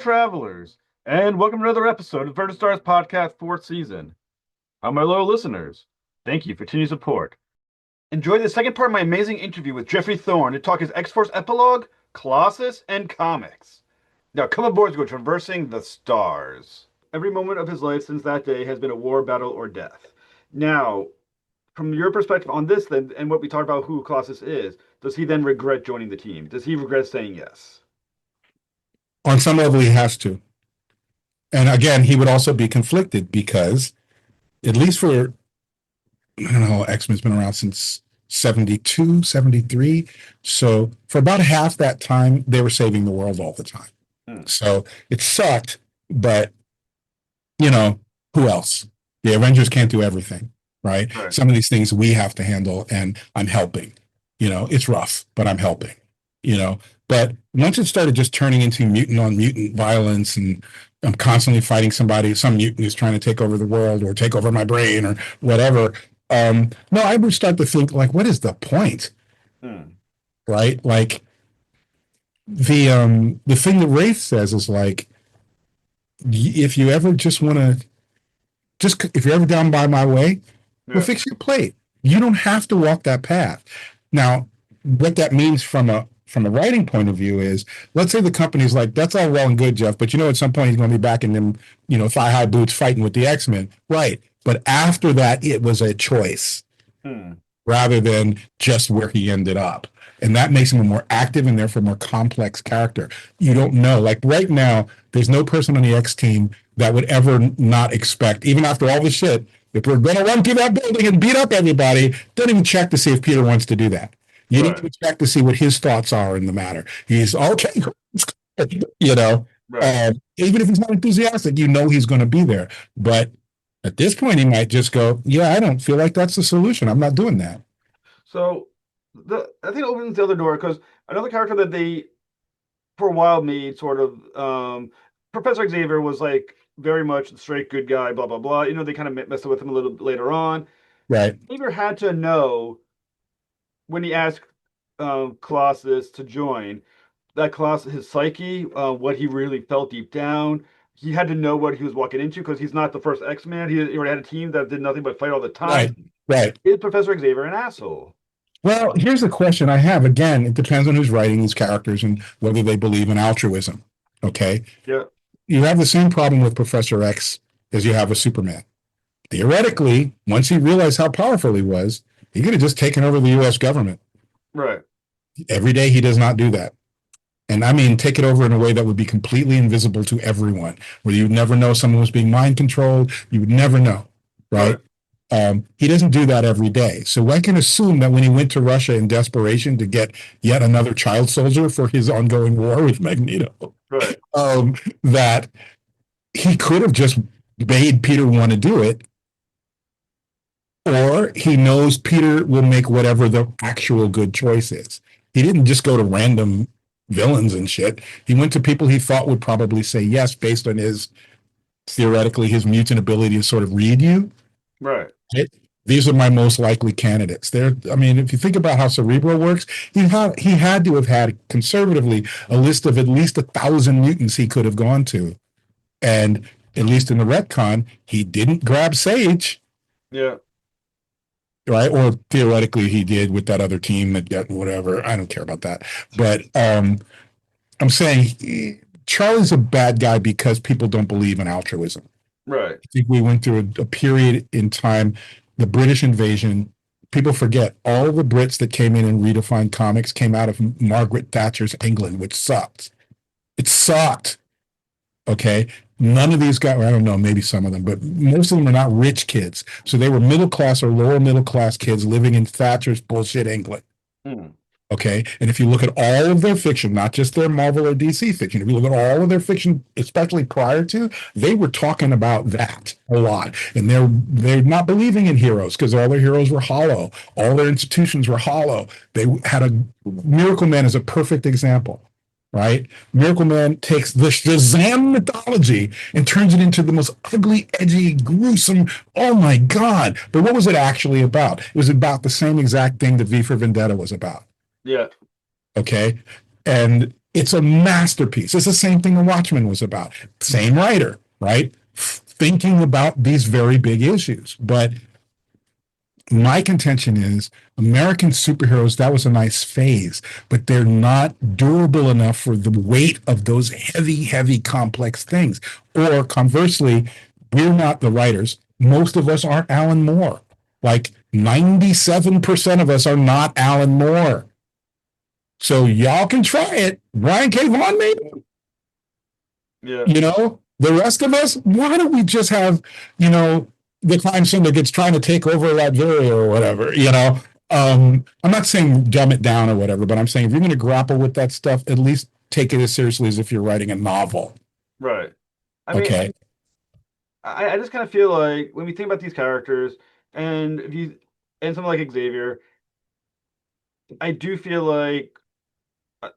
travelers, and welcome to another episode of Vertical Stars Podcast 4th season. I'm my loyal listeners. Thank you for continued support. Enjoy the second part of my amazing interview with Geoffrey Thorne to talk his X-Force Epilogue, Colossus, and comics. Now come aboard to go traversing the stars. Every moment of his life since that day has been a war, battle, or death. Now, from your perspective on this then, and what we talked about who Colossus is, does he then regret joining the team? Does he regret saying yes? On some level, he has to. And again, he would also be conflicted because, at least for, I don't know, X-Men's been around since 72, 73. So for about half that time, they were saving the world all the time. So it sucked, but, who else? The Avengers can't do everything, right? Some of these things we have to handle, and I'm helping. It's rough, but I'm helping, But once it started just turning into mutant on mutant violence, and I'm constantly fighting some mutant who's trying to take over the world or take over my brain or whatever. No, I would start to think, like, what is the point? Right? Like the thing that Rafe says is like, if you ever just want to, if you're ever down by my way, we'll fix your plate. You don't have to walk that path. Now, what that means from a writing point of view is, let's say the company's like, that's all well and good, Jeff, but at some point he's going to be back in them, thigh-high boots fighting with the X-Men. Right. But after that, it was a choice rather than just where he ended up. And that makes him a more active and therefore more complex character. You don't know. Like right now, there's no person on the X team that would ever not expect, even after all the shit, if we're going to run through that building and beat up everybody, don't even check to see if Peter wants to do that. You need to check to see what his thoughts are in the matter. He's okay, even if he's not enthusiastic, he's going to be there. But at this point, he might just go, yeah, I don't feel like that's the solution. I'm not doing that. So I think it opens the other door, because another character that they, for a while, made sort of, Professor Xaiver was like very much the straight good guy, blah, blah, blah. They kind of messed with him a little bit later on. Right. Xaiver had to know, when he asked Colossus to join, that Colossus, his psyche, what he really felt deep down, he had to know what he was walking into, because he's not the first X-Man. He already had a team that did nothing but fight all the time. Right. Is Professor Xaiver an asshole? Well, here's the question I have. Again, it depends on who's writing these characters and whether they believe in altruism. Okay? Yeah. You have the same problem with Professor X as you have with Superman. Theoretically, once he realized how powerful he was, he could have just taken over the U.S. government. Right. Every day he does not do that. And I mean, take it over in a way that would be completely invisible to everyone, where you'd never know someone was being mind controlled. You would never know, right? He doesn't do that every day. So I can assume that when he went to Russia in desperation to get yet another child soldier for his ongoing war with Magneto, that he could have just made Peter want to do it, or he knows Peter will make whatever the actual good choice is. He didn't just go to random villains and shit. He went to people he thought would probably say yes, based on theoretically, his mutant ability to sort of read you. Right. These are my most likely candidates. If you think about how Cerebro works, he had to have had, conservatively, a list of at least 1,000 mutants he could have gone to. And at least in the retcon, he didn't grab Sage. Yeah. Right? Or theoretically he did with that other team that got whatever. I don't care about that. But I'm saying Charlie's a bad guy because people don't believe in altruism. Right. I think we went through a period in time, the British invasion. People forget all the Brits that came in and redefined comics came out of Margaret Thatcher's England, which sucked. It sucked. Okay. None of these guys, I don't know, maybe some of them, but most of them are not rich kids. So they were middle class or lower middle class kids living in Thatcher's bullshit England. Okay. And if you look at all of their fiction, not just their Marvel or DC fiction, if you look at all of their fiction, especially prior to, they were talking about that a lot. And they're not believing in heroes because all their heroes were hollow. All their institutions were hollow. They had Miracle Man is a perfect example. Right? Miracle Man takes the Shazam mythology and turns it into the most ugly, edgy, gruesome, oh my God. But what was it actually about? It was about the same exact thing that V for Vendetta was about. Yeah. Okay. And It's a masterpiece. It's the same thing The Watchmen was about. Same writer, right? Thinking about these very big issues. But my contention is American superheroes, that was a nice phase, but they're not durable enough for the weight of those heavy, heavy, complex things. Or conversely, we're not the writers. Most of us aren't Alan Moore. Like 97% of us are not Alan Moore. So y'all can try it. Brian K. Vaughan, maybe. Yeah. The rest of us, why don't we just have, the crime syndicates trying to take over Latveria or whatever, I'm not saying dumb it down or whatever, but I'm saying if you're going to grapple with that stuff, at least take it as seriously as if you're writing a novel. Right. I Okay. mean, I just kind of feel like when we think about these characters and something like Xavier, I do feel like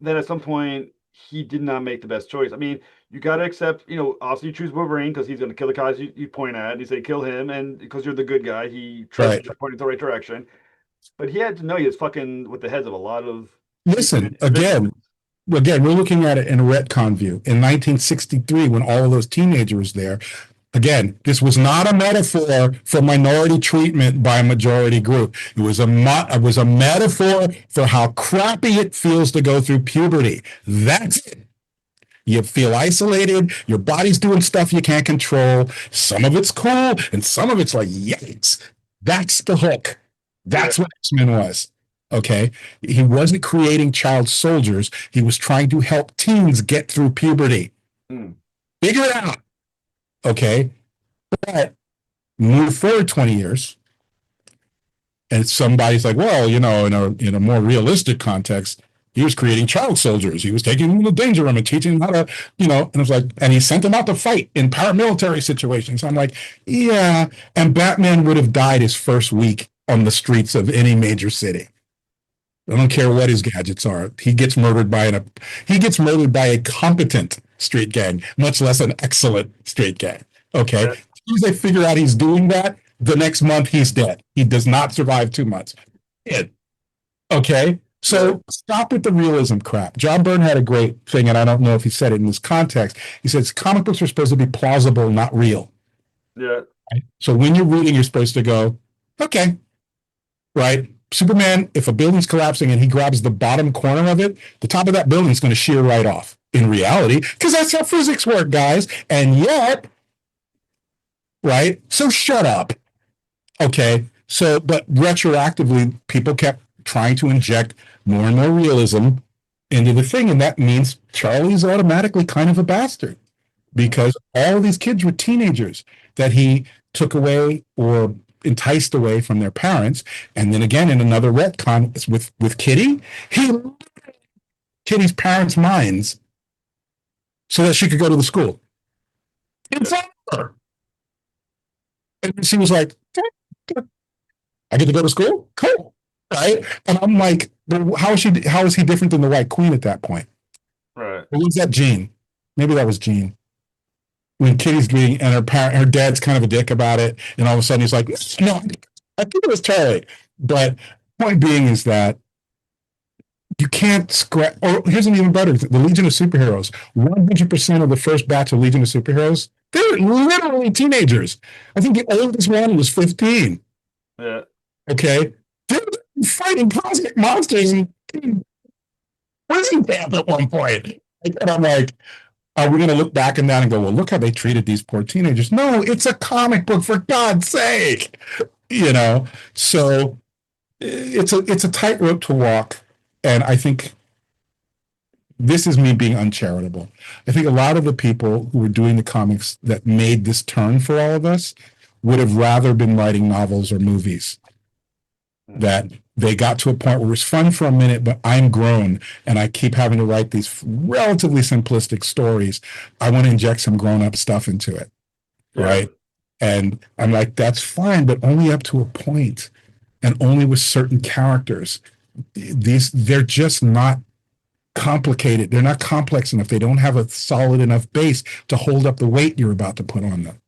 that at some point he did not make the best choice. I mean, you got to accept, obviously you choose Wolverine because he's going to kill the guys you point at, and you say kill him, and because you're the good guy, he trusts Right. you're pointing in the right direction. But he had to know he was fucking with the heads of a lot of Listen, individuals. again, we're looking at it in a retcon view. In 1963, when all of those teenagers there, again, this was not a metaphor for minority treatment by a majority group. It was a metaphor for how crappy it feels to go through puberty. That's it. You feel isolated. Your body's doing stuff you can't control. Some of it's cool, and some of it's like, yikes. That's the hook. That's what X-Men was. Okay. He wasn't creating child soldiers. He was trying to help teens get through puberty. Figure it out. Okay. But move forward 20 years, and somebody's like, well, in a more realistic context, he was creating child soldiers. He was taking them to the danger room and teaching them how to, and it was like, and he sent them out to fight in paramilitary situations. I'm like, yeah. And Batman would have died his first week on the streets of any major city. I don't care what his gadgets are. He gets murdered by a competent street gang, much less an excellent street gang. Okay. As soon as they figure out he's doing that, the next month he's dead. He does not survive 2 months. Okay. So stop with the realism crap. John Byrne had a great thing, and I don't know if he said it in this context. He says comic books are supposed to be plausible, not real. Yeah. Right? So when you're reading, you're supposed to go, okay, right? Superman, if a building's collapsing and he grabs the bottom corner of it, the top of that building is going to shear right off in reality, because that's how physics work, guys. And yet, right? So shut up. Okay. So, but retroactively, people kept trying to inject more and more realism into the thing. And that means Charlie's automatically kind of a bastard, because all of these kids were teenagers that he took away or enticed away from their parents. And then again, in another retcon with Kitty, he Kitty's parents' minds so that she could go to the school. It's over. And she was like, I get to go to school? Cool. Right? And I'm like, how is he different than the White Queen at that point? Right. Or was that Jean? Maybe that was Jean. When Kitty's getting, and her dad's kind of a dick about it, and all of a sudden he's like, no, I think it was Charlie. But point being is that you can't scratch, or here's an even better, the Legion of Superheroes. 100% of the first batch of Legion of Superheroes, they're literally teenagers. I think the oldest one was 15. Yeah. Okay? They're fighting cosmic monsters in prison camp at one point. And I'm like, are we going to look back on that and go, well, look how they treated these poor teenagers? No, it's a comic book, for God's sake. So it's a tightrope to walk. And I think this is me being uncharitable. I think a lot of the people who were doing the comics that made this turn for all of us would have rather been writing novels or movies. That they got to a point where it was fun for a minute, but I'm grown and I keep having to write these relatively simplistic stories. I want to inject some grown-up stuff into it, right? And I'm like, that's fine, but only up to a point, and only with certain characters. They're just not complicated. They're not complex enough. They don't have a solid enough base to hold up the weight you're about to put on them.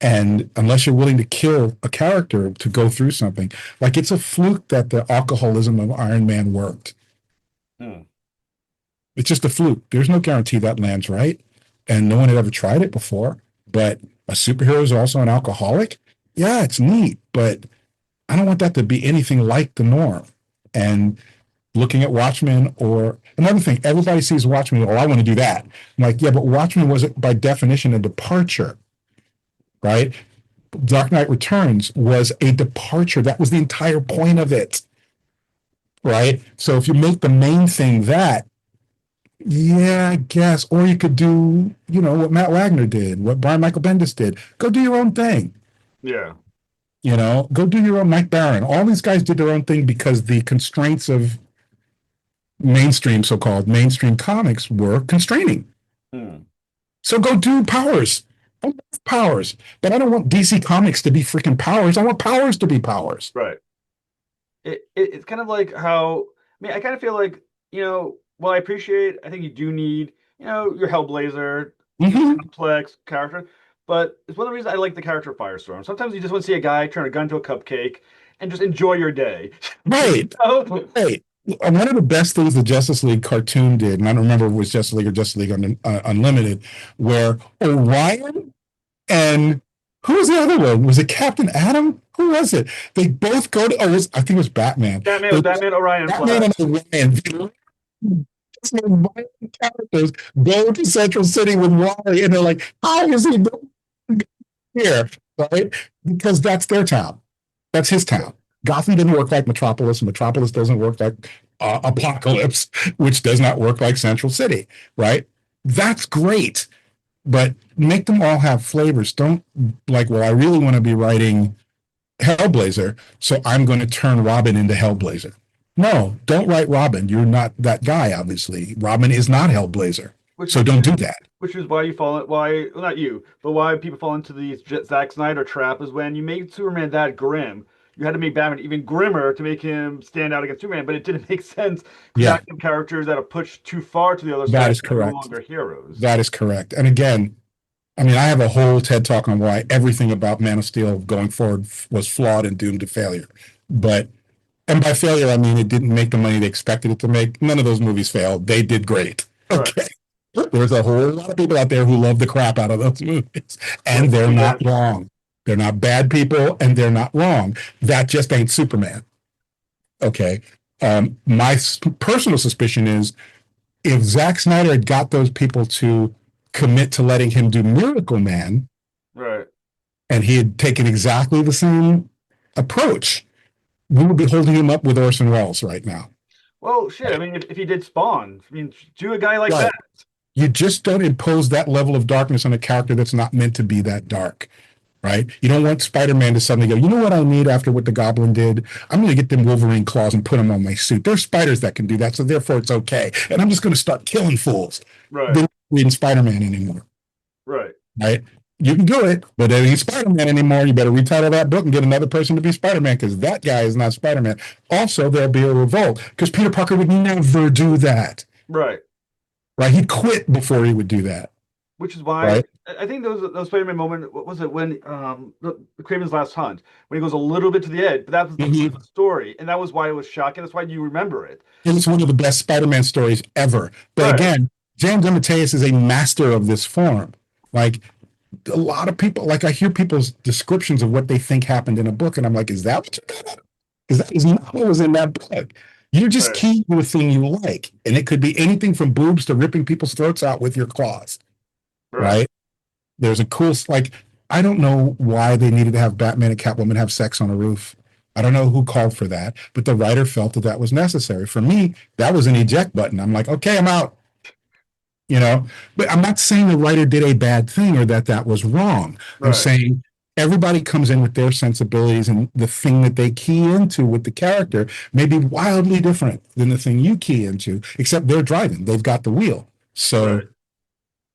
And unless you're willing to kill a character to go through something, like it's a fluke that the alcoholism of Iron Man worked. It's just a fluke. There's no guarantee that lands right. And no one had ever tried it before. But a superhero is also an alcoholic. Yeah, it's neat, but I don't want that to be anything like the norm. And looking at Watchmen or another thing, everybody sees Watchmen. Oh, I want to do that. I'm like, yeah, but Watchmen was by definition a departure, right? Dark Knight Returns was a departure. That was the entire point of it, right? So if you make the main thing that, yeah, I guess, or you could do, what Matt Wagner did, what Brian Michael Bendis did. Go do your own thing. Yeah. Go do your own Mike Barron. All these guys did their own thing because the constraints of mainstream, so-called mainstream comics were constraining. Hmm. So go do Powers. I want Powers. But I don't want DC Comics to be freaking Powers. I want Powers to be Powers. Right. It's kind of like how, I kind of feel like, well, I think you do need, your Hellblazer, Mm-hmm. complex character, but it's one of the reasons I like the character of Firestorm. Sometimes you just want to see a guy turn a gun to a cupcake and just enjoy your day. Right. Oh, Right. One of the best things the Justice League cartoon did, and I don't remember if it was Justice League or Justice League Unlimited, where Orion and who was the other one? Was it Captain Atom? Who was it? They both go to, I think it was Batman. Batman, Orion, Batman Flash. and Orion, violent characters go to Central City with Wally, and they're like, how is he here? Right? Because that's their town. That's his town. Gotham didn't work like Metropolis. Metropolis doesn't work like Apocalypse, which does not work like Central City, right? That's great, but make them all have flavors. Don't like, well, I really want to be writing Hellblazer, so I'm going to turn Robin into Hellblazer. No, don't write Robin. You're not that guy, obviously. Robin is not Hellblazer. So don't do that. Which is why well, not you, but why people fall into the Zack Snyder trap is when you made Superman that grim. You had to make Batman even grimmer to make him stand out against Superman, but it didn't make sense Yeah, crafting characters that are pushed too far to the other that side is that are no correct. longer heroes. That is correct. And again, I have a whole TED talk on why everything about Man of Steel going forward was flawed and doomed to failure. But, and by failure, I mean it didn't make the money they expected it to make. None of those movies failed. They did great. Right. Okay. There's a whole lot of people out there who love the crap out of those movies, and they're not wrong. They're not bad people, and they're not wrong. That just ain't Superman. Okay. My personal suspicion is if Zack Snyder had got those people to commit to letting him do Miracle Man, Right. and he had taken exactly the same approach, we would be holding him up with Orson Welles right now. Well, shit. If he did Spawn, do a guy like Right. that. You just don't impose that level of darkness on a character that's not meant to be that dark, right? You don't want Spider-Man to suddenly go, you know what I need after what the Goblin did? I'm going to get them Wolverine claws and put them on my suit. There's spiders that can do that, so therefore it's okay. And I'm just going to start killing fools. Right. They're not reading Spider-Man anymore, Right. right? You can do it, but it ain't Spider-Man anymore. You better retitle that book and get another person to be Spider-Man because that guy is not Spider-Man. Also, there'll be a revolt because Peter Parker would never do that. Right. Right? He'd quit before he would do that. Which is why Right. I think those Spider-Man moment. What was it when the Kraven's Last Hunt when he goes a little bit to the edge, but that was the story, and that was why it was shocking. That's why you remember it. It was one of the best Spider-Man stories ever. But Right. again, James DeMatteis is a master of this form. Like a lot of people, like I hear people's descriptions of what they think happened in a book, and I'm like, is that what you got? Because that is not what was in that book. You're just Right. keying to a thing you like, and it could be anything from boobs to ripping people's throats out with your claws. Right? There's a cool, like, I don't know why they needed to have Batman and Catwoman have sex on a roof. I don't know who called for that, but the writer felt that that was necessary. For me, that was an eject button. I'm like, okay, I'm out. But I'm not saying the writer did a bad thing or that was wrong. I'm Right. saying everybody comes in with their sensibilities, and the thing that they key into with the character may be wildly different than the thing you key into, except they're driving. They've got the wheel. So Right.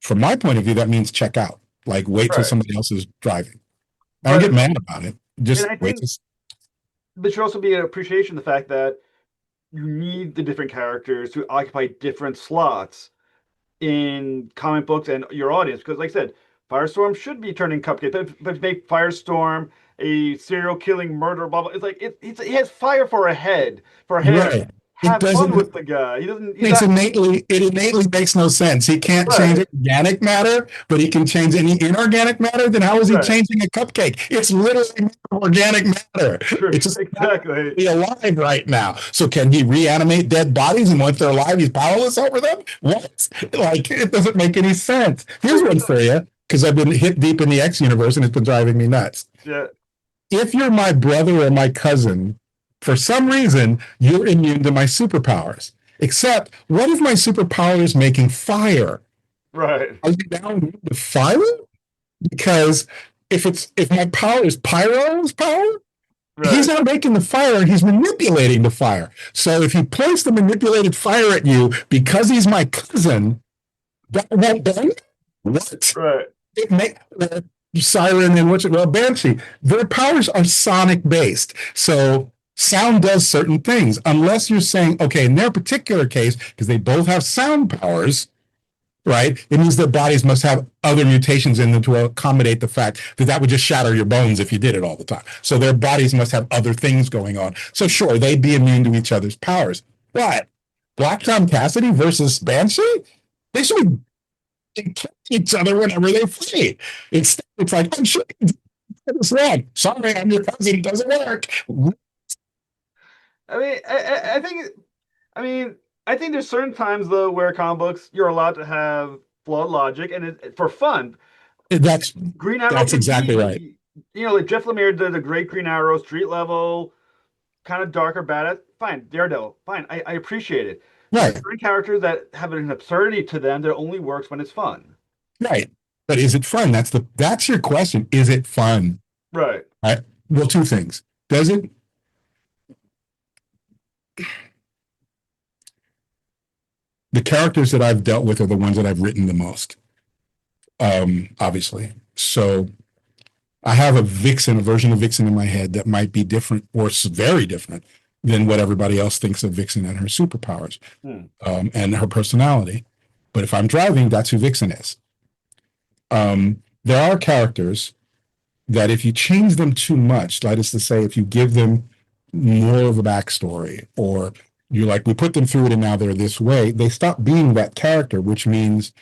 from my point of view, that means check out. Like wait till Right. somebody else is driving. I don't But get mad about it. Just and I wait think till. there should also be an appreciation of the fact that you need the different characters to occupy different slots in comic books and your audience. Because, like I said, Firestorm should be turning cupcake, but make Firestorm a serial killing murder blah blah. It's like it has fire for a head, for hair. Right. It have fun with doesn't. the guy. He doesn't. He's It's not innately, it innately makes no sense. He can't change right. organic matter, but he can change any inorganic matter. Then how is he Right. changing a cupcake? It's literally organic matter. True. It's just not Exactly. be alive right now. So can he reanimate dead bodies? And once they're alive, he's powerless over them? What? Like, it doesn't make any sense. Here's one for you, because I've been hit deep in the X universe and it's been driving me nuts. Yeah. If you're my brother or my cousin, for some reason, you're immune to my superpowers. Except, what if my superpower is making fire? Right. Are you down with fire? Because if my power is Pyro's power, he's Right. not making the fire, he's manipulating the fire. So if he points the manipulated fire at you because he's my cousin, that won't burn? What? Right. It may Siren and Banshee. Their powers are sonic based. So sound does certain things. Unless you're saying, okay, in their particular case, because they both have sound powers, right? It means their bodies must have other mutations in them to accommodate the fact that that would just shatter your bones if you did it all the time. So their bodies must have other things going on. So sure, they'd be immune to each other's powers. But Black Tom Cassidy versus Banshee, they should be each other whenever they fight. It's like, I'm sure it's wrong. Sorry, I'm your cousin. It doesn't work. I mean, I think. I mean, I think there's certain times though where comic books you're allowed to have flawed logic and for fun. That's Green Arrow that's can exactly right. be, like Jeff Lemire did a great Green Arrow, street level, kind of darker, badass. Fine, Daredevil, fine. I appreciate it. But there's Right, certain characters that have an absurdity to them that only works when it's fun. right. But is it fun? That's your question. Is it fun? Right. Right. Well, two things. Does it? The characters that I've dealt with are the ones that I've written the most. Obviously. So I have a version of Vixen in my head that might be different or very different than what everybody else thinks of Vixen and her superpowers Hmm. and her personality. But if I'm driving, that's who Vixen is. There are characters that if you change them too much, that is to say, if you give them more of a backstory or you're like, we put them through it and now they're this way, they stop being that character, which means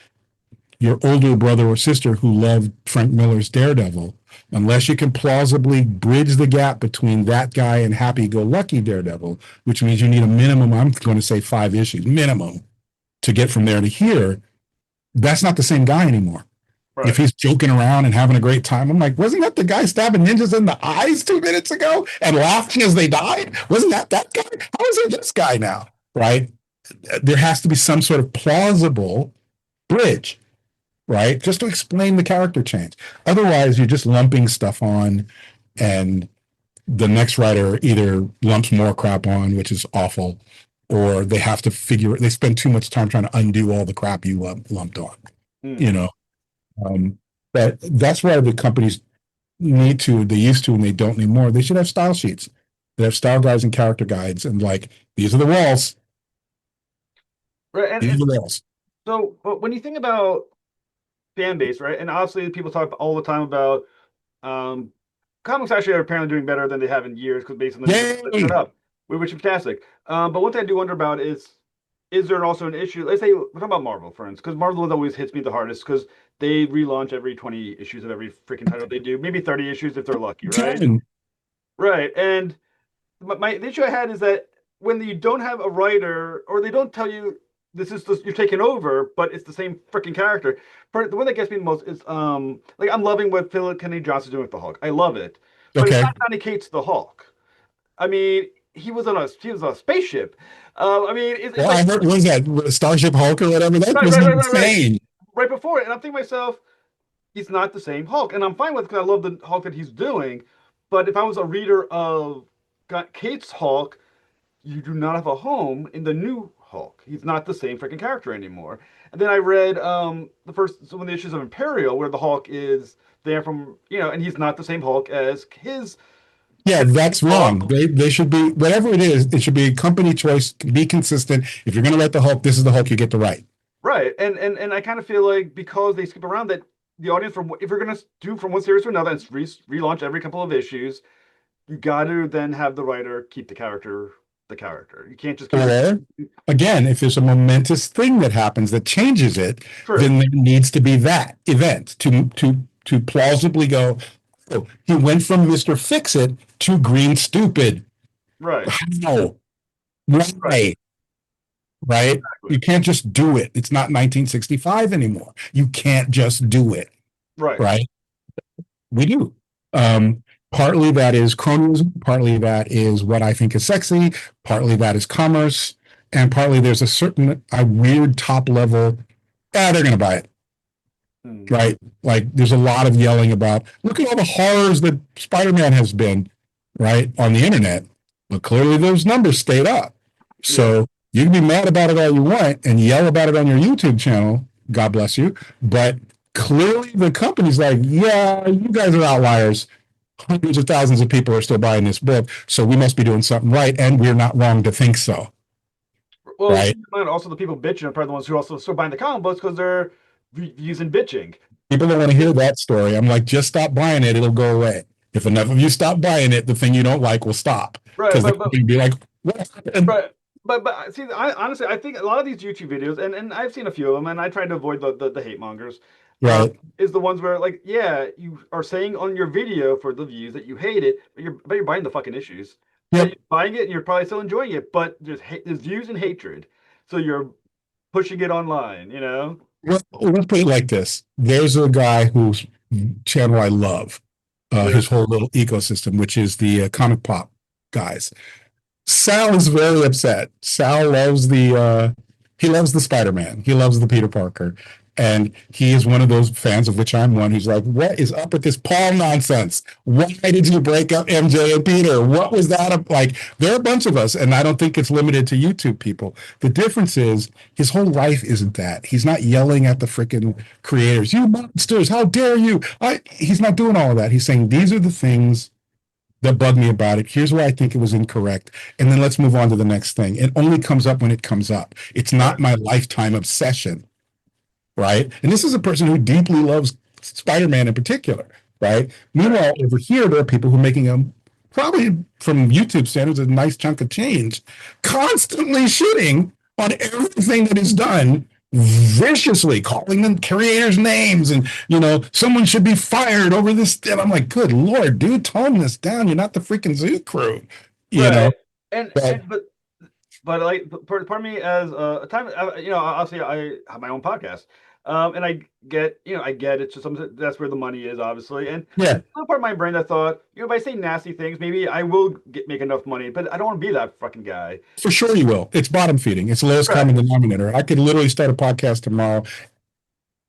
your older brother or sister who loved Frank Miller's Daredevil, unless you can plausibly bridge the gap between that guy and happy-go-lucky Daredevil, which means you need a minimum, I'm going to say 5 issues, minimum, to get from there to here, that's not the same guy anymore. Right. If he's joking around and having a great time, I'm like, wasn't that the guy stabbing ninjas in the eyes 2 minutes ago and laughing as they died? Wasn't that guy? How is it this guy now? Right? There has to be some sort of plausible bridge, right? Just to explain the character change. Otherwise, you're just lumping stuff on, and the next writer either lumps more crap on, which is awful, or they have to they spend too much time trying to undo all the crap you lumped on, Hmm. you know? But that's why the companies they used to, and they don't anymore. They should have style sheets. They have style guides and character guides, and like, these are the walls. Right. And, These are and the walls. so, but when you think about fan base, right? And obviously, people talk all the time about um, comics actually are apparently doing better than they have in years because based on the news that Yay! set up, which is fantastic. But one thing I do wonder about is there also an issue? Let's say we're talking about Marvel, for instance, because Marvel always hits me the hardest because they relaunch every 20 issues of every freaking title they do, maybe 30 issues if they're lucky, right? Right. And the issue I had is that when you don't have a writer or they don't tell you you're taking over, but it's the same freaking character. The one that gets me the most is like I'm loving what Philip Kennedy Johnson's doing with the Hulk. I love it, but it's Okay. not Donny Cates the Hulk. I mean, he was on a spaceship. I mean, it's Well, like I heard, what was that, Starship Hulk or whatever? That right, was right, right, right, right, insane. right before it, and I'm thinking to myself, he's not the same Hulk, and I'm fine with it because I love the Hulk that he's doing. But if I was a reader of Cates Hulk, you do not have a home in the new Hulk. He's not the same freaking character anymore. And then I read the first one of the issues of Imperial where the Hulk is there from and he's not the same Hulk as his Yeah, that's wrong. Hulk. They should be, whatever it is, it should be a company choice. Be consistent. If you're going to write the Hulk, this is the Hulk you get to write. Right. And I kind of feel like because they skip around that the audience if you're going to do from one series to another and relaunch every couple of issues, you got to then have the writer keep the character the character. You can't just keep Or again, if there's a momentous thing that happens that changes it, true. then there needs to be that event to plausibly go, oh, he went from Mr. Fix It to Green Stupid. Right. How? Right. Why? Right? You Exactly. can't just do it. It's not 1965 anymore. You can't just do it. Right. Right? We do. Partly that is cronyism, partly that is what I think is sexy, partly that is commerce, and partly there's a weird top level, they're going to buy it, Hmm. right? Like there's a lot of yelling about, look at all the horrors that Spider-Man has been, right, on the internet. But clearly those numbers stayed up. Yeah. So you can be mad about it all you want and yell about it on your YouTube channel. God bless you. But clearly the company's like, yeah, you guys are outliers. Hundreds of thousands of people are still buying this book, so we must be doing something right, and we're not wrong to think so, Well, right? keep in mind also the people bitching are probably the ones who also still buying the comic books because they're using bitching. People don't want to hear that story. I'm like, just stop buying it; it'll go away. If enough of you stop buying it, the thing you don't like will stop Right. because the But company will be like, what happened? Right. But see, honestly, I think a lot of these YouTube videos, and I've seen a few of them, and I try to avoid the hate mongers, Right? is the ones where like, yeah, you are saying on your video for the views that you hate it, but you're buying the fucking issues, and Yep. you're buying it, and you're probably still enjoying it, but there's views and hatred, so you're pushing it online, you know? Well, let's put it like this: there's a guy whose channel I love, Yeah. his whole little ecosystem, which is the comic pop guys. Sal is very upset. Sal loves he loves the Spider-Man. He loves the Peter Parker. And he is one of those fans of which I'm one who's like, what is up with this Paul nonsense? Why did you break up MJ and Peter? What was that? Like, there are a bunch of us, and I don't think it's limited to YouTube people. The difference is his whole life isn't that. He's not yelling at the freaking creators, you monsters, how dare you? He's not doing all of that. He's saying, these are the things that bug me about it. Here's why I think it was incorrect. And then let's move on to the next thing. It only comes up when it comes up. It's Right. not my lifetime obsession, right? And this is a person who deeply loves Spider-Man in particular, right? Right. Meanwhile, over here, there are people who are making a probably from YouTube standards a nice chunk of change, constantly shitting on everything that is done viciously, calling them creators' names, and someone should be fired over this. And I'm like, good lord, dude, tone this down. You're not the freaking zoo crew, you know. Right. And But and but like part of me as a time, obviously I have my own podcast, and I get it's just something that's where the money is, obviously, and yeah, another part of my brain that thought, if I say nasty things, maybe I will make enough money, but I don't want to be that fucking guy. for sure you will. It's bottom feeding. It's the lowest Right. common denominator. I could literally start a podcast tomorrow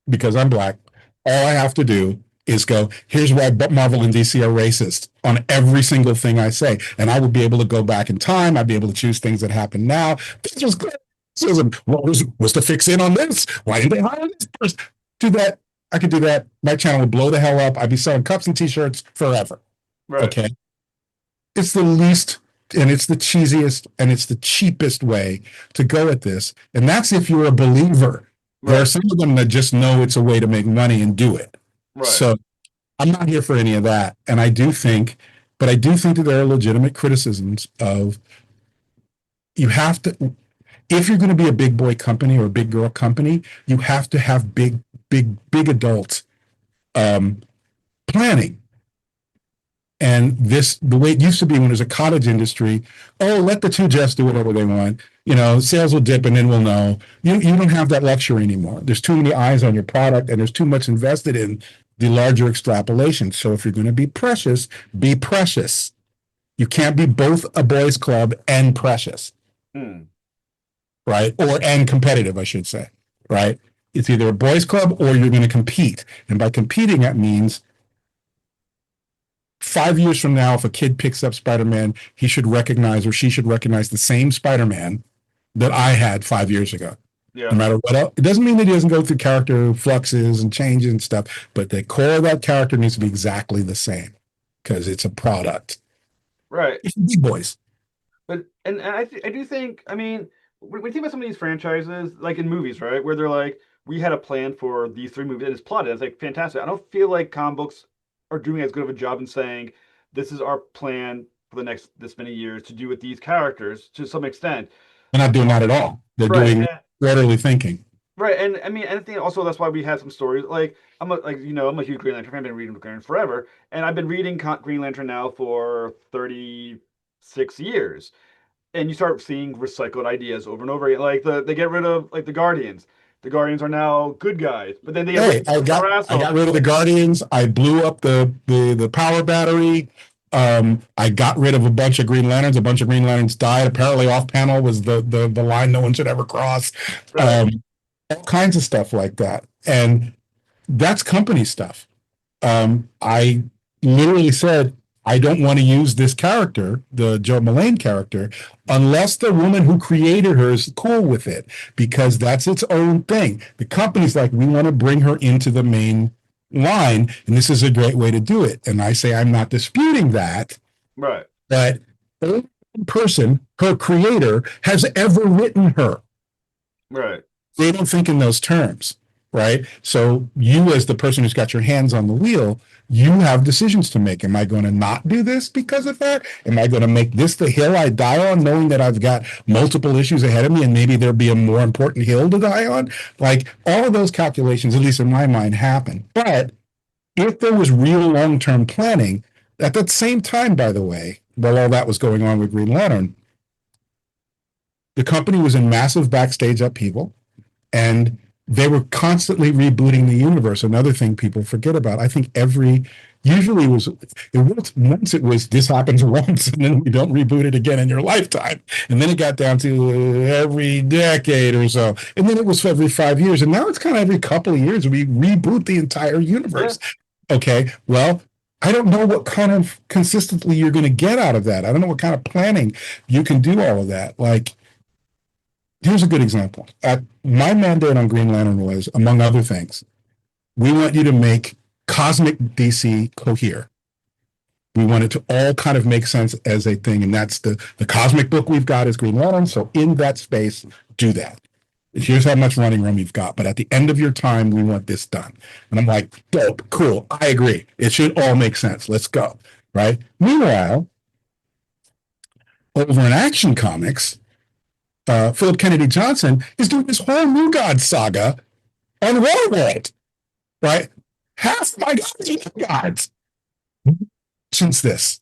because I'm black. All I have to do is go, here's why Marvel and DC are racist on every single thing I say. And I would be able to go back in time. I'd be able to choose things that happen now. This was criticism. What was the fix in on this? Why didn't they hire this person? Do that. I could do that. My channel would blow the hell up. I'd be selling cups and t-shirts forever. Right. Okay. It's the least and it's the cheesiest and it's the cheapest way to go at this. And that's if you're a believer. There are Right. some of them that just know it's a way to make money and do it. Right. So I'm not here for any of that. And I do think that there are legitimate criticisms of you have to, if you're going to be a big boy company or a big girl company, you have to have big adult um, planning. And the way it used to be when there's a cottage industry, oh, let the two Jeffs do whatever they want. Sales will dip and then we'll know. You don't have that luxury anymore. There's too many eyes on your product and there's too much invested in the larger extrapolation. So if you're going to be precious, be precious. You can't be both a boys club and precious, Hmm. right? And competitive, I should say, right? It's either a boys club or you're going to compete. And by competing, that means 5 years from now, if a kid picks up Spider-Man, he should recognize or she should recognize the same Spider-Man that I had 5 years ago. No Yeah. matter what else. It doesn't mean that he doesn't go through character fluxes and changes and stuff, but the core of that character needs to be exactly the same because it's a product. Right. It's big boys. But I do think, I mean, when you think about some of these franchises, like in movies, right, where they're like, we had a plan for these three movies and it's plotted. It's like fantastic. I don't feel like comic books are doing as good of a job in saying this is our plan for the next this many years to do with these characters to some extent. They're not doing that at all. They're Right. doing orderly thinking. Right, and I mean, and I think also that's why we have some stories. Like I'm a huge Green Lantern fan. I've been reading Green Lantern forever, and I've been reading Green Lantern now for 36 years. And you start seeing recycled ideas over and over again. Like they get rid of like the Guardians. The Guardians are now good guys, but then they get Hey, I got rid of the Guardians. I blew up the power battery. I got rid of a bunch of Green Lanterns. A bunch of Green Lanterns died. Apparently, off panel was the line no one should ever cross. Right. All kinds of stuff like that, and that's company stuff. I literally said, I don't want to use this character, the Joe Mullane character, unless the woman who created her is cool with it, because that's its own thing. The company's like, we want to bring her into the main line, and this is a great way to do it. And I say, I'm not disputing that, Right. but the person, her creator, has ever written her. Right. They don't think in those terms, right? So you, as the person who's got your hands on the wheel, you have decisions to make. Am I going to not do this because of that? Am I going to make this the hill I die on, knowing that I've got multiple issues ahead of me and maybe there'll be a more important hill to die on? Like, all of those calculations, at least in my mind, happen. But if there was real long-term planning, at that same time, by the way, while all that was going on with Green Lantern, the company was in massive backstage upheaval, and they were constantly rebooting the universe. Another thing people forget about. I think usually once it was this happens once and then we don't reboot it again in your lifetime. And then it got down to every decade or so. And then it was every 5 years. And now it's kind of every couple of years we reboot the entire universe. Yeah. Okay, well, I don't know what kind of consistently you're going to get out of that. I don't know what kind of planning you can do all of that. Like, here's a good example. My mandate on Green Lantern was, among other things, we want you to make cosmic DC cohere. We want it to all kind of make sense as a thing, and that's the cosmic book we've got is Green Lantern, so in that space, do that. Here's how much running room you've got, but at the end of your time, we want this done. And I'm like, dope, cool, I agree. It should all make sense. Let's go, right? Meanwhile, over in Action Comics, Philip Kennedy Johnson is doing this whole New God saga on Waterworld, right? Half my gods are gods since this.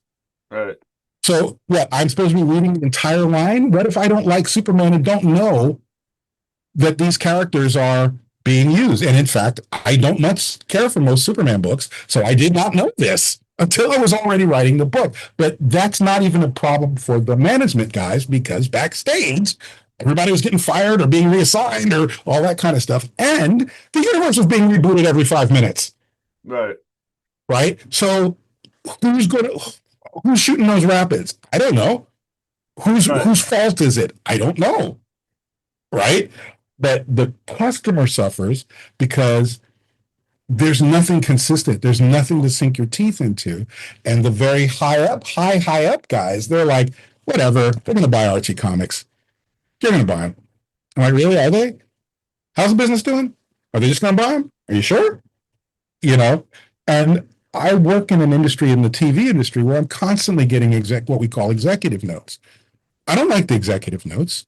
Right. So what? I'm supposed to be reading the entire line? What if I don't like Superman and don't know that these characters are being used? And in fact, I don't much care for most Superman books, so I did not know this until I was already writing the book. But that's not even a problem for the management guys, because backstage, everybody was getting fired or being reassigned or all that kind of stuff. And the universe was being rebooted every 5 minutes. Right. Right? So who's shooting those rapids? I don't know. Whose fault is it? I don't know. Right? But the customer suffers because there's nothing consistent. There's nothing to sink your teeth into. And the very high up guys, they're like, whatever, they're going to buy Archie comics. You're going to buy them. I'm like, really? Are they? How's the business doing? Are they just going to buy them? Are you sure? And I work in an industry, in the TV industry, where I'm constantly getting what we call executive notes. I don't like the executive notes,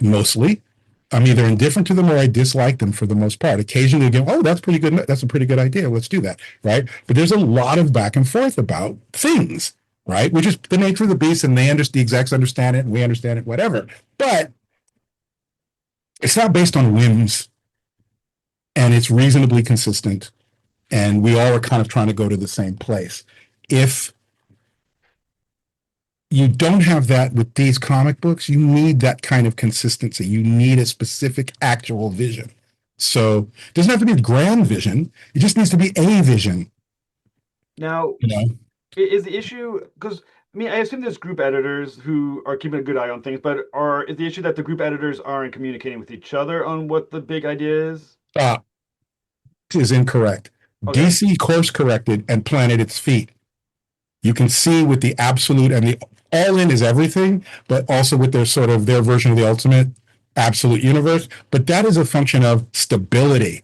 mostly. I'm either indifferent to them or I dislike them for the most part. Occasionally, again, oh, that's pretty good. That's a pretty good idea. Let's do that, right? But there's a lot of back and forth about things, right? Which is the nature of the beast, and the execs understand it, and we understand it, whatever. But it's not based on whims, and it's reasonably consistent, and we all are kind of trying to go to the same place. If you don't have that with these comic books, you need that kind of consistency. You need a specific actual vision. So it doesn't have to be a grand vision. It just needs to be a vision. Now, is the issue, because I assume there's group editors who are keeping a good eye on things, but is the issue that the group editors aren't communicating with each other on what the big idea is? Is incorrect. Okay. DC course corrected and planted its feet. You can see with the absolute and the all in is everything, but also with their version of the ultimate absolute universe. But that is a function of stability.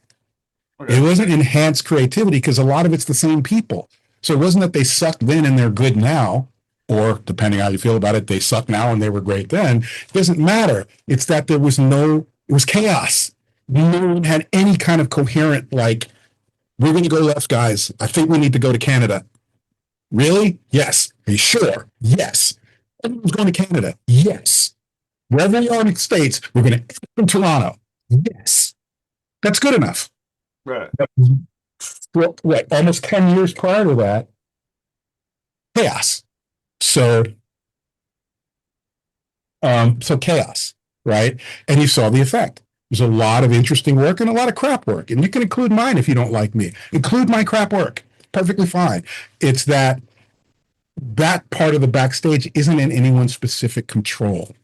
Okay. It wasn't enhanced creativity, because a lot of it's the same people. So it wasn't that they sucked then and they're good now. or depending how you feel about it, they suck now and they were great then. It doesn't matter. It's that it was chaos. No one had any kind of coherent, like, we're going to go left, guys. I think we need to go to Canada. Really? Yes. Are you sure? Yes. Everyone's going to Canada. Yes. Wherever you are in the States, we're going to in Toronto. Yes. That's good enough. Right. What, almost 10 years prior to that, chaos. So chaos, right? And you saw the effect. There's a lot of interesting work and a lot of crap work. And you can include mine if you don't like me. Include my crap work. Perfectly fine. It's that part of the backstage isn't in anyone's specific control.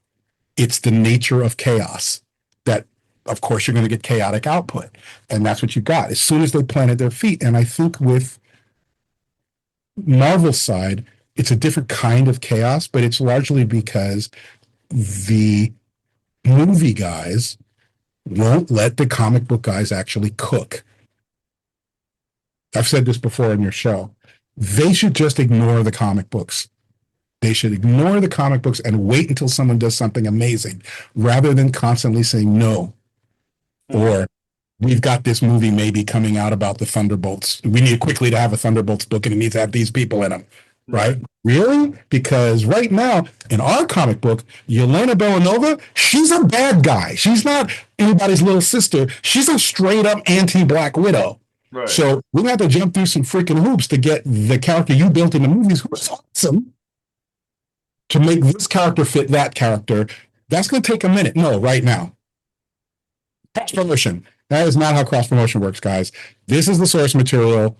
It's the nature of chaos that, of course, you're going to get chaotic output. And that's what you got as soon as they planted their feet. And I think with Marvel's side, it's a different kind of chaos, but it's largely because the movie guys won't let the comic book guys actually cook. I've said this before in your show. They should just ignore the comic books. They should ignore the comic books and wait until someone does something amazing rather than constantly saying no. Or we've got this movie maybe coming out about the Thunderbolts. We need quickly to have a Thunderbolts book and it needs to have these people in them. Right? Really? Because right now, in our comic book, Yelena Belanova, she's a bad guy. She's not anybody's little sister. She's a straight up anti-Black Widow. Right. So we have to jump through some freaking hoops to get the character you built in the movies, who's awesome, to make this character fit that character. That's going to take a minute. No, right now. Cross promotion. That is not how cross promotion works, guys. This is the source material.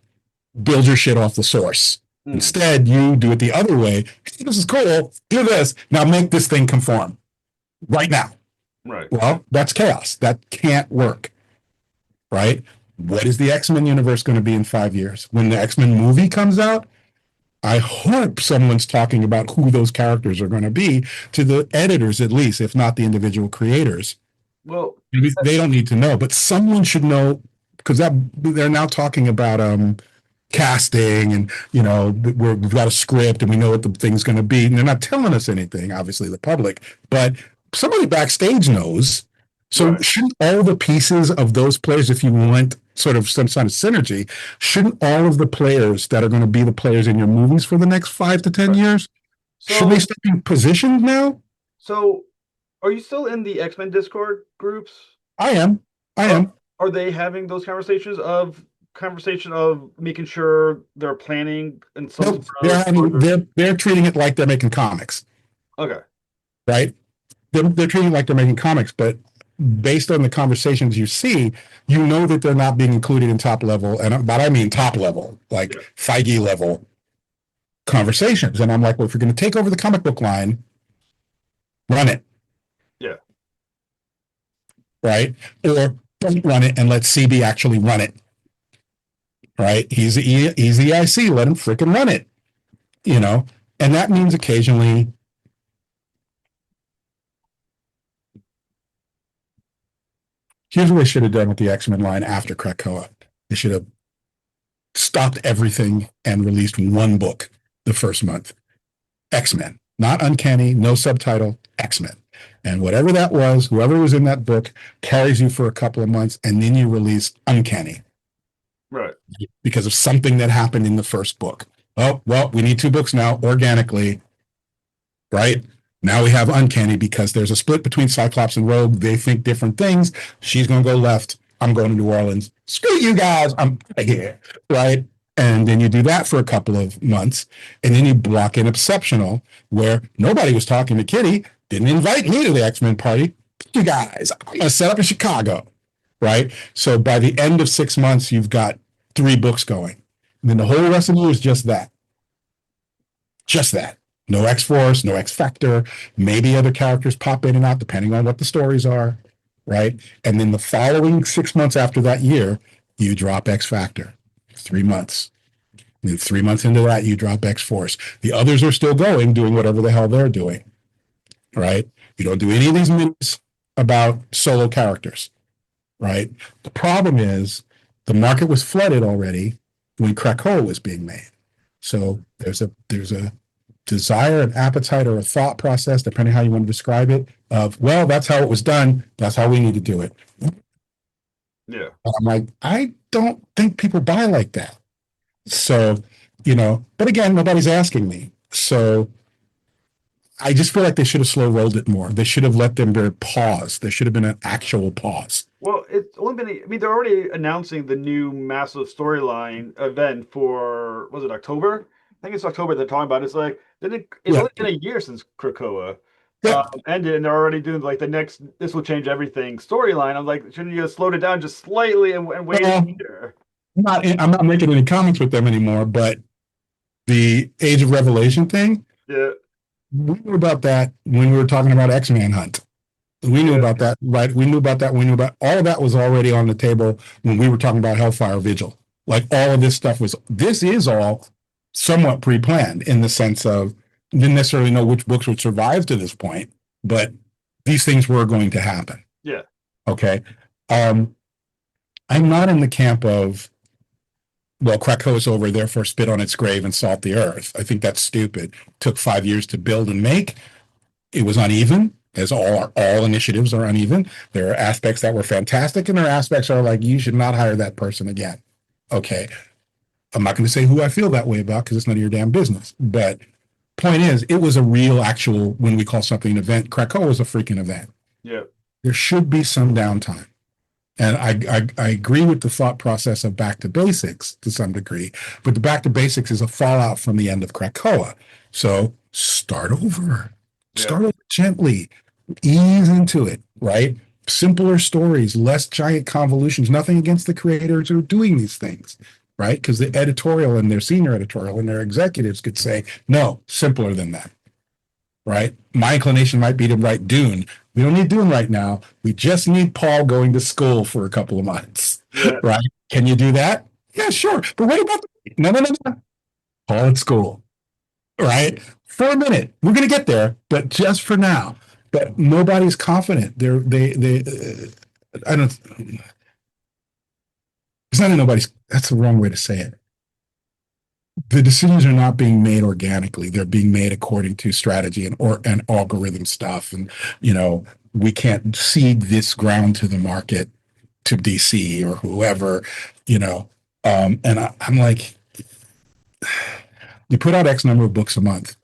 Build your shit off the source. Instead, you do it the other way. This is cool. Do this. Now make this thing conform. Right now. Right. Well, that's chaos. That can't work. Right? What is the X-Men universe going to be in 5 years? When the X-Men movie comes out, I hope someone's talking about who those characters are going to be to the editors, at least, if not the individual creators. Well, they don't need to know, but someone should know, because they're now talking about casting and, we've got a script and we know what the thing's going to be. And they're not telling us anything, obviously, the public, but somebody backstage knows. So right. Shouldn't all the pieces of those players, if you want sort of some sort of synergy, shouldn't all of the players that are going to be the players in your movies for the next 5 to 10 years, should they start being positioned now? So are you still in the X-Men Discord groups? I am. Are they having those conversations of making sure they're planning and some? Nope, they're treating it like they're making comics. Okay. Right? They're treating it like they're making comics, but based on the conversations you see, you know that they're not being included in top level, and but I mean top level, like Feige level conversations. And I'm like, well, if you're going to take over the comic book line, run it. Yeah. Right? Or don't run it and let CB actually run it. Right? He's the IC. Let him freaking run it. And that means occasionally. Here's what they should have done with the X-Men line after Krakoa. They should have stopped everything and released one book the first month. X-Men. Not Uncanny, no subtitle, X-Men. And whatever that was, whoever was in that book carries you for a couple of months, and then you release Uncanny. Right. Because of something that happened in the first book. Oh, well, we need 2 books now, organically. Right? Now we have Uncanny because there's a split between Cyclops and Rogue. They think different things. She's going to go left. I'm going to New Orleans. Screw you guys. I'm out of here. Right? And then you do that for a couple of months. And then you block in Exceptional, where nobody was talking to Kitty. Didn't invite me to the X-Men party. You guys, I'm going to set up in Chicago. Right? So by the end of 6 months, you've got 3 books going. And then the whole rest of the year is just that. Just that. No X-Force, no X-Factor. Maybe other characters pop in and out depending on what the stories are, right? And then the following 6 months after that year, you drop X-Factor. 3 months. And then 3 months into that, you drop X-Force. The others are still going, doing whatever the hell they're doing, right? You don't do any of these minutes about solo characters, right? The problem is the market was flooded already when Krakoa was being made. So there's a desire, an appetite, or a thought process, depending how you want to describe it, of, well, that's how it was done. That's how we need to do it. Yeah. I'm like, I don't think people buy like that. So, but again, nobody's asking me. So I just feel like they should have slow rolled it more. They should have let them be pause. There should have been an actual pause. Well, it's only been. I mean, they're already announcing the new massive storyline event for, was it October? I think it's October they're talking about. It's like, it's Yeah. only been a year since Krakoa Yeah. ended, and they're already doing like the next "this will change everything" storyline. I'm like, shouldn't you have slowed it down just slightly and wait a Well, year? I'm not making any comments with them anymore, but the Age of Revelation thing, Yeah, we knew about that when we were talking about X-Men Hunt. We knew yeah, about that, right? We knew about that. We knew about all of that was already on the table when we were talking about Hellfire Vigil. Like all of this is all somewhat pre-planned in the sense of didn't necessarily know which books would survive to this point, but these things were going to happen. yeah, Okay. Um, I'm not in the camp of, well, Krakoa's over, therefore spit on its grave and salt the earth. I think that's stupid. Took 5 years to build and make. It was uneven, as all initiatives are uneven. There are aspects that were fantastic, and there are aspects that are like, you should not hire that person again. Okay. I'm not going to say who I feel that way about because it's none of your damn business. But point is, it was a real, actual, when we call something an event, Krakoa was a freaking event. yeah, There should be some downtime. And I agree with the thought process of back to basics to some degree, but the back to basics is a fallout from the end of Krakoa. So start over, yeah. start over gently, ease into it, right? Simpler stories, less giant convolutions, nothing against the creators who are doing these things, right? Because the editorial and their senior editorial and their executives could say, no, simpler than that, right? My inclination might be to write Dune. We don't need Dune right now. We just need Paul going to school for a couple of months, Yeah. right? Can you do that? Yeah, sure. But what about no. Paul at school, right? For a minute, we're going to get there, but just for now. But nobody's confident. I don't. It's not that nobody's. That's the wrong way to say it. The decisions are not being made organically. They're being made according to strategy and algorithm stuff. And we can't cede this ground to the market to DC or whoever. I'm like, you put out X number of books a month,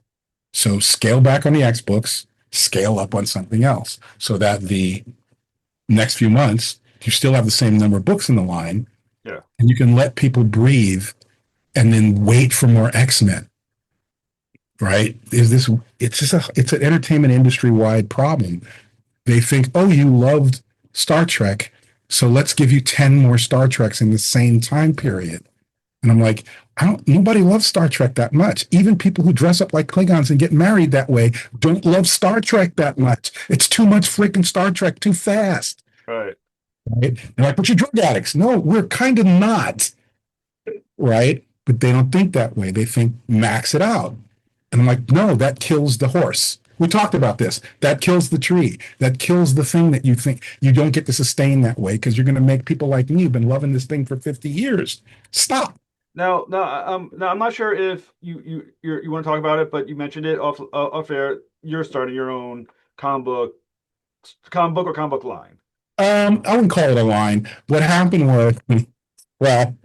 so scale back on the X books, scale up on something else, so that the next few months you still have the same number of books in the line, Yeah. and you can let people breathe and then wait for more X-Men, right? It's an entertainment industry wide problem. They think, oh, you loved Star Trek, so let's give you 10 more Star Treks in the same time period. And I'm like, nobody loves Star Trek that much. Even people who dress up like Klingons and get married that way don't love Star Trek that much. It's too much freaking Star Trek too fast. Right. Right? They're like, but you're drug addicts. No, we're kind of not. Right? But they don't think that way. They think max it out. And I'm like, no, that kills the horse. We talked about this. That kills the tree. That kills the thing that you think you don't get to sustain that way because you're going to make people like me who've been loving this thing for 50 years. Stop. Now, I'm not sure if you want to talk about it, but you mentioned it off air. You're starting your own comic book or comic book line. I wouldn't call it a line. What happened was, well,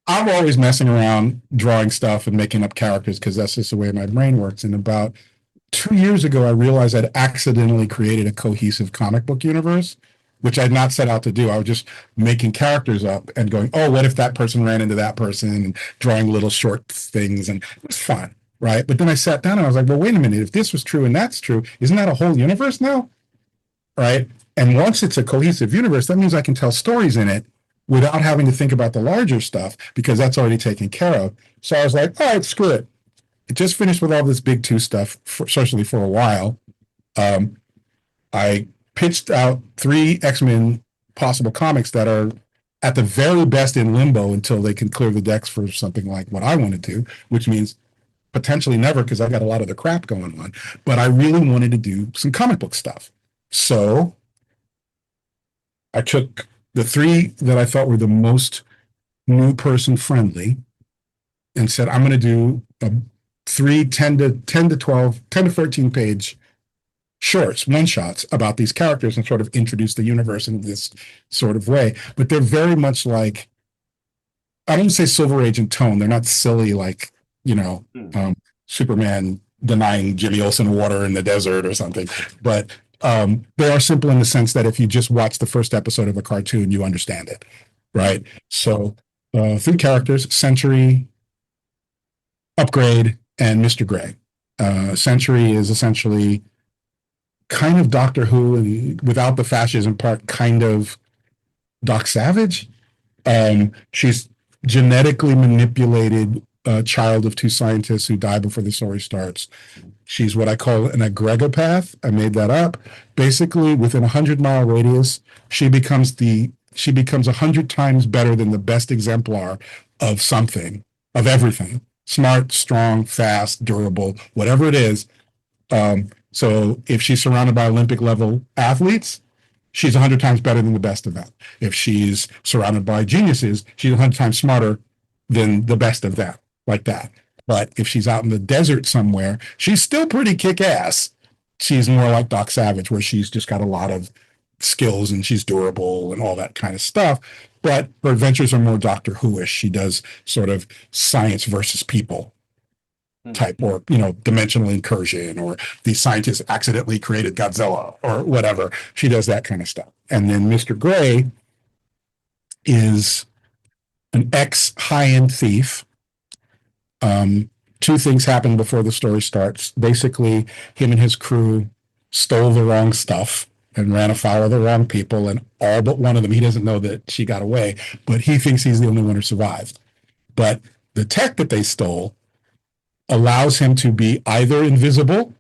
I'm always messing around, drawing stuff and making up characters because that's just the way my brain works. And about 2 years ago, I realized I'd accidentally created a cohesive comic book universe, which I'd not set out to do. I was just making characters up and going, oh, what if that person ran into that person, and drawing little short things. And it was fun, right? But then I sat down and I was like, well, wait a minute. If this was true and that's true, isn't that a whole universe now? Right? And once it's a cohesive universe, that means I can tell stories in it without having to think about the larger stuff because that's already taken care of. So I was like, all right, screw it. It just finished with all this big two stuff, especially for a while. I pitched out 3 X-Men possible comics that are at the very best in limbo until they can clear the decks for something like what I want to do, which means potentially never because I got a lot of the crap going on. But I really wanted to do some comic book stuff. So I took the 3 that I thought were the most new person friendly and said, I'm going to do three 10 to 13 page shorts, one shots about these characters and sort of introduce the universe in this sort of way. But they're very much like, I don't say Silver Age in tone. They're not silly like, you know, Hmm. Superman denying Jimmy Olsen water in the desert or something. But they are simple in the sense that if you just watch the first episode of a cartoon, you understand it, right? So three characters: Century, Upgrade, and Mr. Gray. Century is essentially kind of Doctor Who, and without the fascism part, kind of Doc Savage. She's genetically manipulated child of two scientists who die before the story starts. She's what I call an egregopath. I made that up. Basically, within a 100-mile radius, she becomes 100 times better than the best exemplar of something, of everything. Smart, strong, fast, durable, whatever it is. So if she's surrounded by Olympic level athletes, she's 100 times better than the best of them. If she's surrounded by geniuses, she's 100 times smarter than the best of them, like that. But if she's out in the desert somewhere, she's still pretty kick ass. She's more like Doc Savage, where she's just got a lot of skills and she's durable and all that kind of stuff. But her adventures are more Doctor Who-ish. She does sort of science versus people type, or dimensional incursion, or these scientists accidentally created Godzilla or whatever. She does that kind of stuff. And then Mr. Gray is an ex high-end thief. Two things happen before the story starts. Basically, him and his crew stole the wrong stuff and ran afoul of the wrong people, and all but one of them, he doesn't know that she got away, but he thinks he's the only one who survived. But the tech that they stole allows him to be either invisible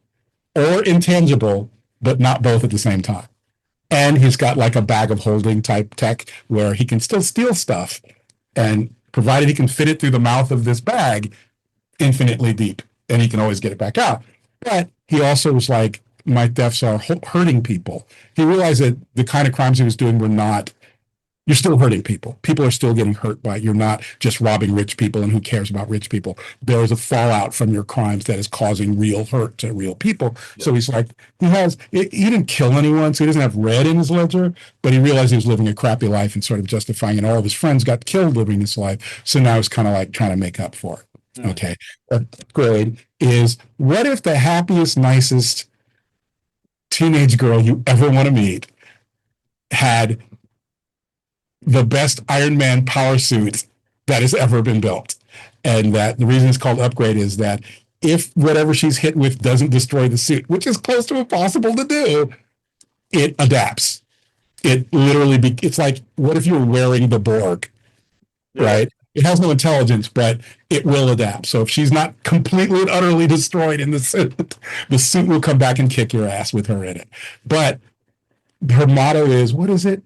or intangible, but not both at the same time. And he's got like a bag of holding type tech where he can still steal stuff, and provided he can fit it through the mouth of this bag infinitely deep, and he can always get it back out. But he also was like, my thefts are hurting people. He realized that the kind of crimes he was doing were not, you're still hurting people. People are still getting hurt by it. You're not just robbing rich people, and who cares about rich people? There is a fallout from your crimes that is causing real hurt to real people. Yeah. So he's like, he didn't kill anyone, so he doesn't have red in his ledger, but he realized he was living a crappy life and sort of justifying it. All of his friends got killed living this life. So now he's kind of like trying to make up for it. Mm. Okay. Upgrade is, what if the happiest, nicest teenage girl you ever want to meet had the best Iron Man power suit that has ever been built? And that the reason it's called Upgrade is that if whatever she's hit with doesn't destroy the suit, which is close to impossible to do, it adapts. It literally, it's like, what if you were wearing the Borg, right? It has no intelligence, but it will adapt. So if she's not completely and utterly destroyed in the suit will come back and kick your ass with her in it. But her motto is, what is it?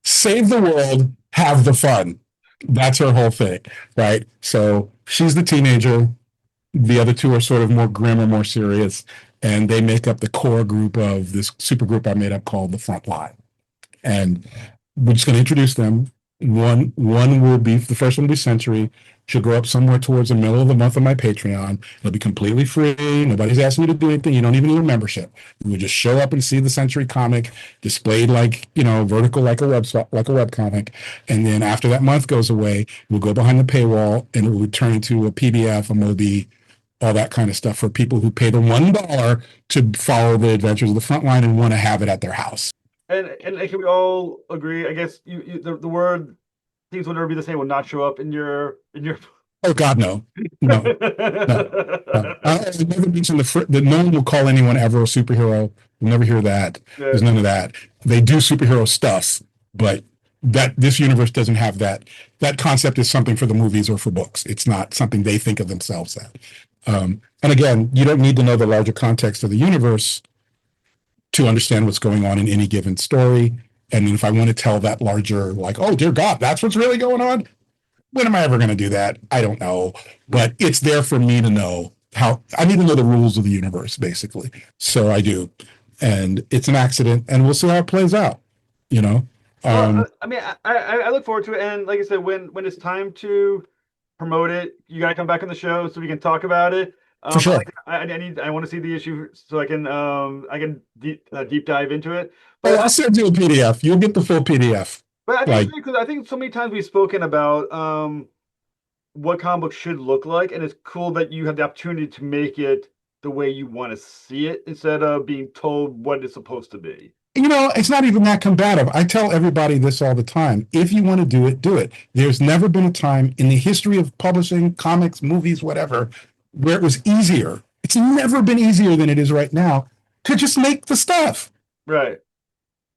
Save the world, have the fun. That's her whole thing, right? So she's the teenager. The other two are sort of more grim or more serious, and they make up the core group of this super group I made up called the Front Line. And we're just going to introduce them. One will be, the first one will be Century. She'll go up somewhere towards the middle of the month on my Patreon. It'll be completely free. Nobody's asking you to do anything. You don't even need a membership. You would just show up and see the Century comic displayed like, vertical, like a web comic. And then after that month goes away, we'll go behind the paywall and it will turn into a PDF, a Mobi, all that kind of stuff for people who pay the $1 to follow the adventures of the Front Line and want to have it at their house. And can we all agree? I guess the word things will never be the same will not show up in your. Oh God, no. I never mentioned that no one will call anyone ever a superhero. You'll never hear that. Yeah. There's none of that. They do superhero stuff, but that this universe doesn't have that. That concept is something for the movies or for books. It's not something they think of themselves as. And again, you don't need to know the larger context of the universe to understand what's going on in any given story. And if I want to tell that larger, like, oh, dear God, that's what's really going on, when am I ever going to do that? I don't know. But it's there for me to know how. I need to know the rules of the universe, basically. So I do. And it's an accident, and we'll see how it plays out, Well, I mean, I look forward to it. And like I said, when it's time to promote it, you gotta come back on the show so we can talk about it. For sure. I want to see the issue so I can deep dive into it. Oh, But I'll send you a PDF. You'll get the full PDF. but I think it's Like, really cool. I think so many times we've spoken about what comic books should look like, and it's cool that you have the opportunity to make it the way you want to see it instead of being told what it's supposed to be. it's not even that combative. I tell everybody this all the time. If you want to do it, do it. There's never been a time in the history of publishing, comics, movies, whatever, where it was easier. It's never been easier than it is right now to just make the stuff. Right.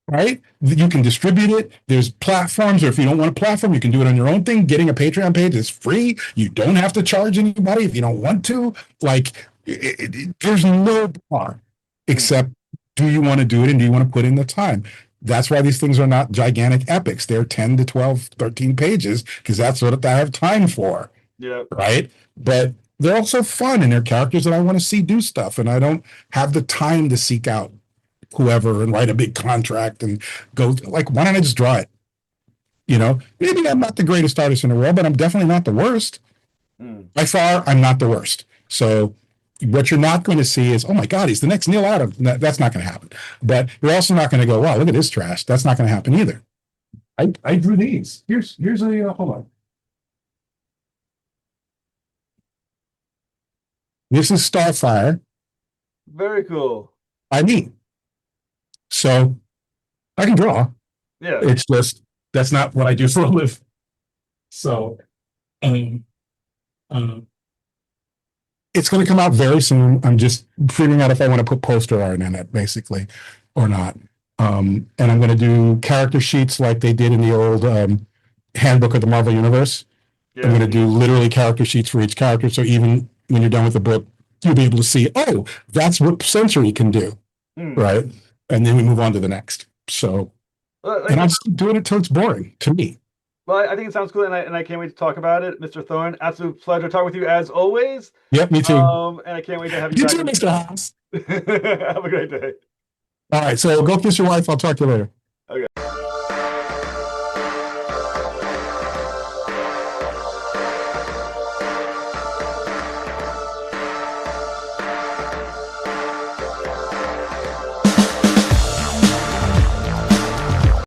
Right? You can distribute it. There's platforms, or if you don't want a platform, you can do it on your own thing. Getting a Patreon page is free. You don't have to charge anybody if you don't want to. Like, there's no bar except do you want to do it and do you want to put in the time? That's why these things are not gigantic epics. They're 10 to 12, 13 pages because that's what I have time for. Yeah. Right? But they're also fun and they're characters that I want to see do stuff. And I don't have the time to seek out whoever and write a big contract and go like, why don't I just draw it? Maybe I'm not the greatest artist in the world, but I'm definitely not the worst. By far, I'm not the worst. So what you're not going to see is, oh my God, he's the next Neil Adams. That's not going to happen. But you're also not going to go, wow, look at this trash. That's not going to happen either. I drew these. Here's a hold on. This is Starfire. Very cool. So I can draw. Yeah. It's just that's not what I do for a living. So it's going to come out very soon. I'm just figuring out if I want to put poster art in it, basically, or not. And I'm going to do character sheets like they did in the old handbook of the Marvel Universe. Yeah. I'm going to do literally character sheets for each character. So even when you're done with the book, you'll be able to see, oh, that's what Sensory can do. Right. And then we move on to the next. So, and I'll just keep doing it till it's boring to me. Well, I think it sounds cool, and I can't wait to talk about it, Mr. Thorne. Absolute pleasure talking with you as always. Yep, me too. And I can't wait to have you You back. too, Mr. Haas. Have a great day. All right, so go kiss your wife. I'll talk to you later. Okay.